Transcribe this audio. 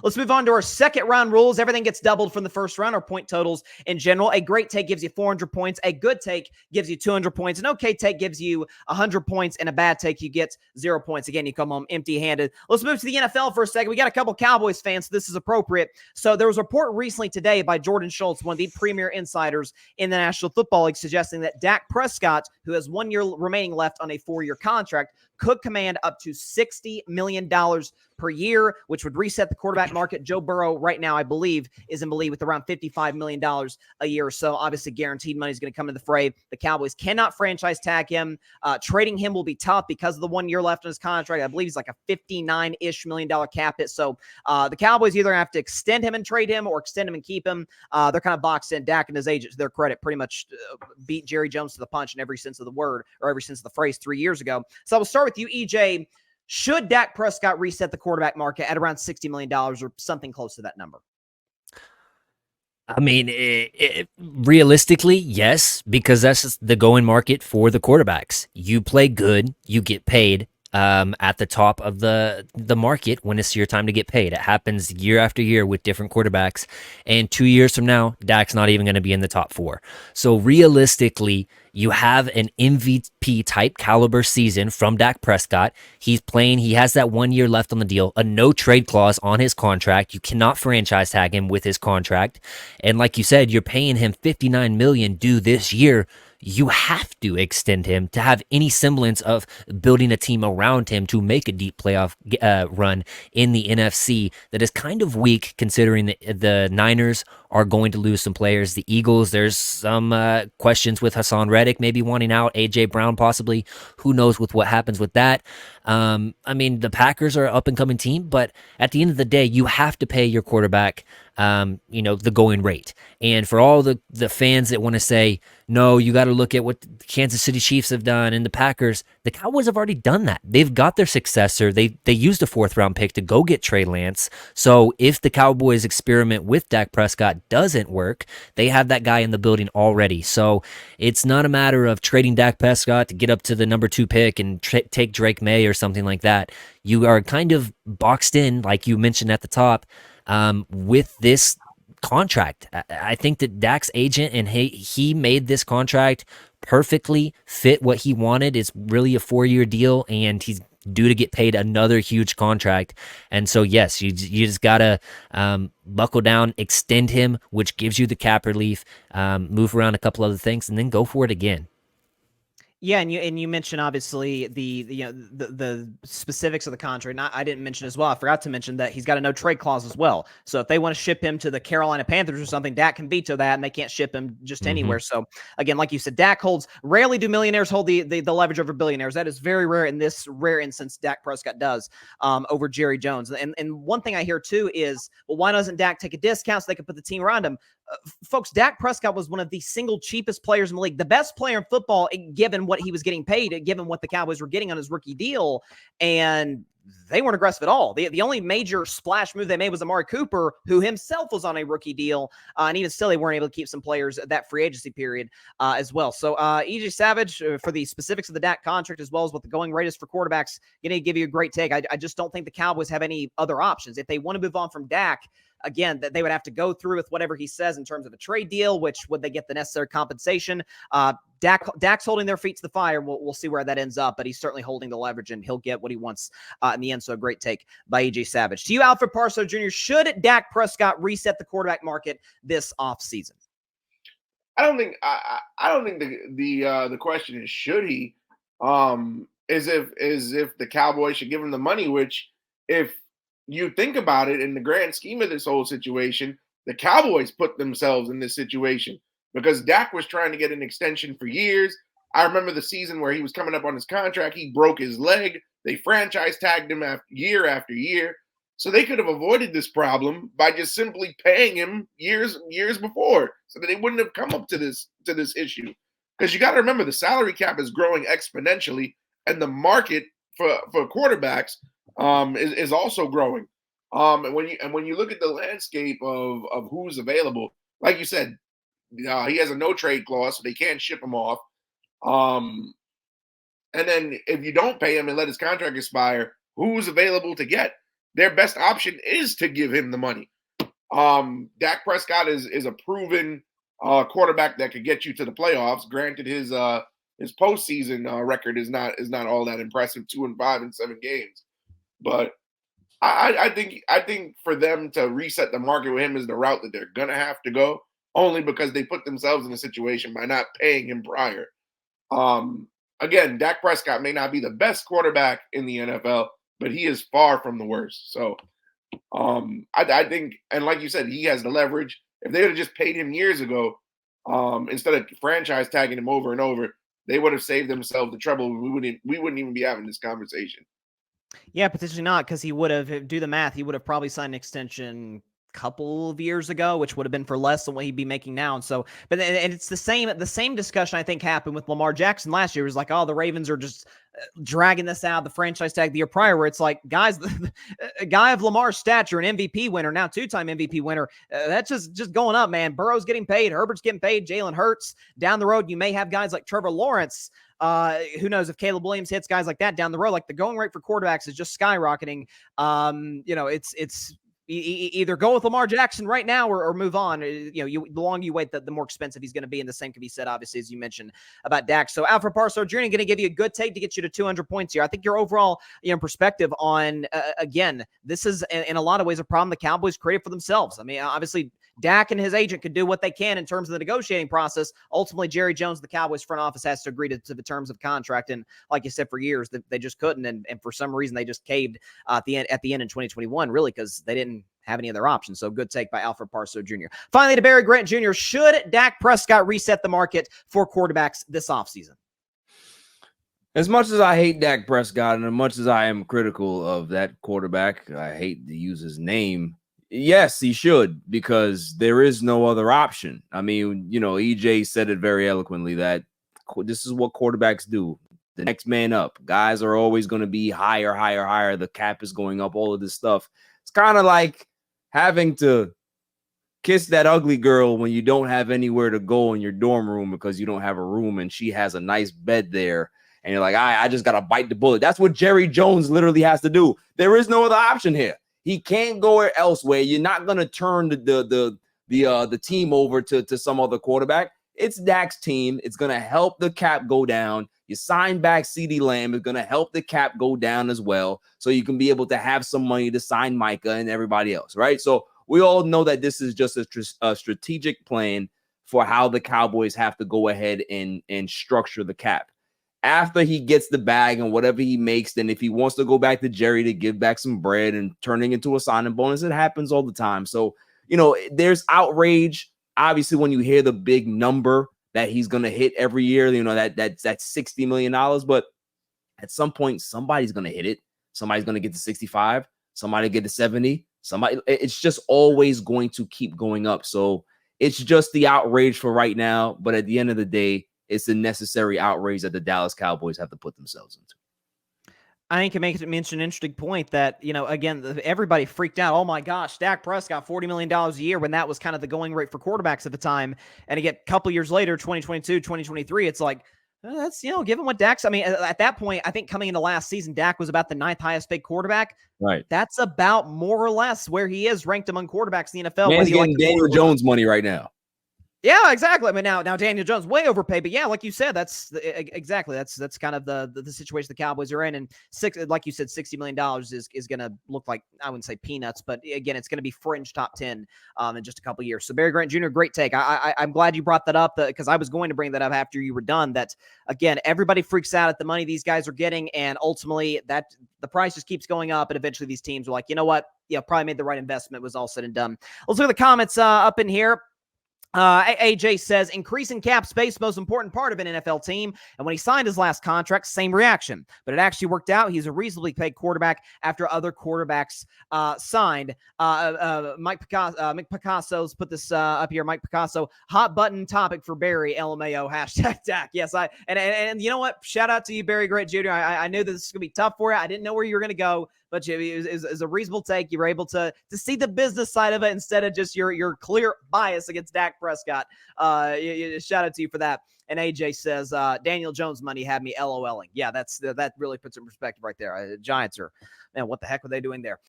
Let's move on to our second round rules. Everything gets doubled from the first round, or point totals in general. A great take gives you 400 points. A good take gives you 200 points. An okay take gives you 100 points. And a bad take, you get 0 points. Again, you come home empty-handed. Let's move to the NFL for a second. We got a couple Cowboys fans, so this is appropriate. So there was a report recently today by Jordan Schultz, one of the premier insiders in the National Football League, suggesting that Dak Prescott, who has 1 year remaining left on a 4-year contract, could command up to $60 million per year, which would reset the quarterback market. Joe Burrow right now, I believe, is in the league with around $55 million a year or so. Obviously, guaranteed money is going to come into the fray. The Cowboys cannot franchise tag him. Trading him will be tough because of the 1 year left on his contract. I believe he's like a $59-ish million cap hit. So the Cowboys either have to extend him and trade him or extend him and keep him. They're kind of boxed in. Dak and his agent, to their credit, pretty much beat Jerry Jones to the punch in every sense of the word, or every sense of the phrase 3 years ago. So I will start with you, EJ. Should Dak Prescott reset the quarterback market at around $60 million or something close to that number? I mean, realistically, yes, because that's just the going market for the quarterbacks. You play good, you get paid at the top of the market when it's your time to get paid. It happens year after year with different quarterbacks. And 2 years from now, Dak's not even going to be in the top 4. So realistically, you have an MVP type caliber season from Dak Prescott. He's playing. He has that 1 year left on the deal, a no trade clause on his contract. You cannot franchise tag him with his contract. And like you said, you're paying him $59 million due this year. You have to extend him to have any semblance of building a team around him to make a deep playoff run in the NFC that is kind of weak, considering the Niners are going to lose some players. The Eagles, there's some questions with Hassan Reddick maybe wanting out, A.J. Brown possibly. Who knows with what happens with that. I mean, the Packers are an up-and-coming team, but at the end of the day, you have to pay your quarterback the going rate. And for all the fans that want to say, no, you got to look at what the Kansas City Chiefs have done and the Packers, the Cowboys have already done that. They've got their successor. They used a 4th-round pick to go get Trey Lance. So if the Cowboys experiment with Dak Prescott doesn't work, they have that guy in the building already. So it's not a matter of trading Dak Prescott to get up to the number 2 pick and take Drake May or something like that. You are kind of boxed in, like you mentioned at the top, with this contract. I think that Dak's agent and he made this contract perfectly fit what he wanted. It's really a 4-year deal, and he's due to get paid another huge contract. And so, yes, you just got to buckle down, extend him, which gives you the cap relief, move around a couple other things, and then go for it again. Yeah, and you mentioned obviously the specifics of the contract. And I didn't mention as well. I forgot to mention that he's got a no trade clause as well. So if they want to ship him to the Carolina Panthers or something, Dak can veto that, and they can't ship him just anywhere. So again, like you said, Dak holds. Rarely do millionaires hold the leverage over billionaires. That is very rare. In this rare instance, Dak Prescott does over Jerry Jones. And one thing I hear too is, well, why doesn't Dak take a discount so they can put the team around him? Folks, Dak Prescott was one of the single cheapest players in the league, the best player in football, given what he was getting paid, given what the Cowboys were getting on his rookie deal, and they weren't aggressive at all. The only major splash move they made was Amari Cooper, who himself was on a rookie deal, and even still, they weren't able to keep some players at that free agency period as well. So, EJ Savage, for the specifics of the Dak contract, as well as what the going rate is for quarterbacks, going to give you a great take. I just don't think the Cowboys have any other options. If they want to move on from Dak, again, that they would have to go through with whatever he says in terms of a trade deal, which would they get the necessary compensation? Dak's holding their feet to the fire. We'll see where that ends up, but he's certainly holding the leverage, and he'll get what he wants in the end. So a great take by EJ Savage. To you, Alfred Parso Jr., should Dak Prescott reset the quarterback market this offseason? I don't think the question is should he, is if the Cowboys should give him the money, which if you think about it in the grand scheme of this whole situation, the Cowboys put themselves in this situation because Dak was trying to get an extension for years. I remember the season where he was coming up on his contract. He broke his leg. They franchise tagged him year after year. So they could have avoided this problem by just simply paying him years before so that they wouldn't have come up to this issue. Because you got to remember, the salary cap is growing exponentially, and the market for quarterbacks is also growing. And when you look at the landscape of who's available, like you said, he has a no trade clause, so they can't ship him off. And then if you don't pay him and let his contract expire, who's available to get? their best option is to give him the money. Dak Prescott is a proven quarterback that could get you to the playoffs. Granted, his postseason record is not all that impressive, 2-5 in 7 games. But I think for them to reset the market with him is the route that they're gonna have to go, only because they put themselves in a situation by not paying him prior. Again, Dak Prescott may not be the best quarterback in the NFL, but he is far from the worst. So I think, and like you said, he has the leverage. If they would have just paid him years ago, instead of franchise tagging him over and over, they would have saved themselves the trouble. We wouldn't even be having this conversation. Yeah, potentially not, because he would have, do the math, he would have probably signed an extension couple of years ago, which would have been for less than what he'd be making now. And so, but and it's the same discussion I think happened with Lamar Jackson last year. It was like, oh, the Ravens are just dragging this out, the franchise tag the year prior, where it's like, guys, a guy of Lamar's stature, an MVP winner, now 2-time MVP winner, that's just going up, man. Burrow's getting paid, Herbert's getting paid, Jalen Hurts. Down the road, you may have guys like Trevor Lawrence. Who knows if Caleb Williams hits guys like that down the road? Like, the going rate for quarterbacks is just skyrocketing. It's either go with Lamar Jackson right now or move on. The longer you wait, the more expensive he's going to be. And the same can be said, obviously, as you mentioned about Dak. So Alfred Parso Jr. going to give you a good take to get you to 200 points here. I think your overall perspective on, again, this is in a lot of ways a problem the Cowboys created for themselves. I mean, obviously, Dak and his agent could do what they can in terms of the negotiating process. Ultimately, Jerry Jones, the Cowboys front office, has to agree to the terms of contract. And like you said, for years, they just couldn't. And for some reason, they just caved at the end in 2021, really, because they didn't have any other options. So good take by Alfred Parso Jr. Finally, to Barry Grant Jr., should Dak Prescott reset the market for quarterbacks this offseason? As much as I hate Dak Prescott and as much as I am critical of that quarterback, I hate to use his name. Yes, he should, because there is no other option. I mean, EJ said it very eloquently that this is what quarterbacks do. The next man up. Guys are always going to be higher, higher, higher. The cap is going up, all of this stuff. It's kind of like having to kiss that ugly girl when you don't have anywhere to go in your dorm room because you don't have a room and she has a nice bed there. And you're like, I just got to bite the bullet. That's what Jerry Jones literally has to do. There is no other option here. He can't go elsewhere. You're not going to turn the team over to some other quarterback. It's Dak's team. It's going to help the cap go down. You sign back CeeDee Lamb. It's going to help the cap go down as well, so you can be able to have some money to sign Micah and everybody else, right? So we all know that this is just a strategic plan for how the Cowboys have to go ahead and structure the cap. After he gets the bag and whatever he makes, then if he wants to go back to Jerry to give back some bread and turning into a signing bonus, it happens all the time. So, there's outrage. Obviously, when you hear the big number that he's going to hit every year, that's $60 million. But at some point, somebody's going to hit it. Somebody's going to get to 65. Somebody get to 70. It's just always going to keep going up. So it's just the outrage for right now. But at the end of the day, it's a necessary outrage that the Dallas Cowboys have to put themselves into. I think it makes it mention an interesting point that, again, everybody freaked out. Oh my gosh, Dak Prescott, $40 million a year, when that was kind of the going rate for quarterbacks at the time. And again, a couple years later, 2022, 2023, it's like, that's, given what Dak's, I mean, at that point, I think coming into last season, Dak was about the 9th highest paid quarterback. Right. That's about more or less where he is ranked among quarterbacks in the NFL. Man's getting Daniel Jones money right now. Yeah, exactly. I mean, now Daniel Jones way overpaid, but yeah, like you said, that's exactly that's kind of the situation the Cowboys are in. And like you said, $60 million is going to look like, I wouldn't say peanuts, but again, it's going to be fringe top 10 in just a couple of years. So Barry Grant Jr., great take. I'm glad you brought that up because I was going to bring that up after you were done. That again, everybody freaks out at the money these guys are getting, and ultimately that the price just keeps going up, and eventually these teams are like, you know what? Yeah, probably made the right investment. Was all said and done. Let's look at the comments up in here. AJ says, increasing cap space, most important part of an NFL team. And when he signed his last contract, same reaction. But it actually worked out. He's a reasonably paid quarterback after other quarterbacks signed. Mike Picasso's put this up here. Mike Picasso, hot button topic for Barry, LMAO, hashtag Dak. Yes, and you know what? Shout out to you, Barry Grant Jr. I knew that this was going to be tough for you. I didn't know where you were going to go. But it was a reasonable take. You were able to see the business side of it instead of just your clear bias against Dak Prescott. Shout out to you for that. And AJ says, Daniel Jones money had me LOLing. Yeah, that really puts it in perspective right there. Giants are, man, what the heck were they doing there?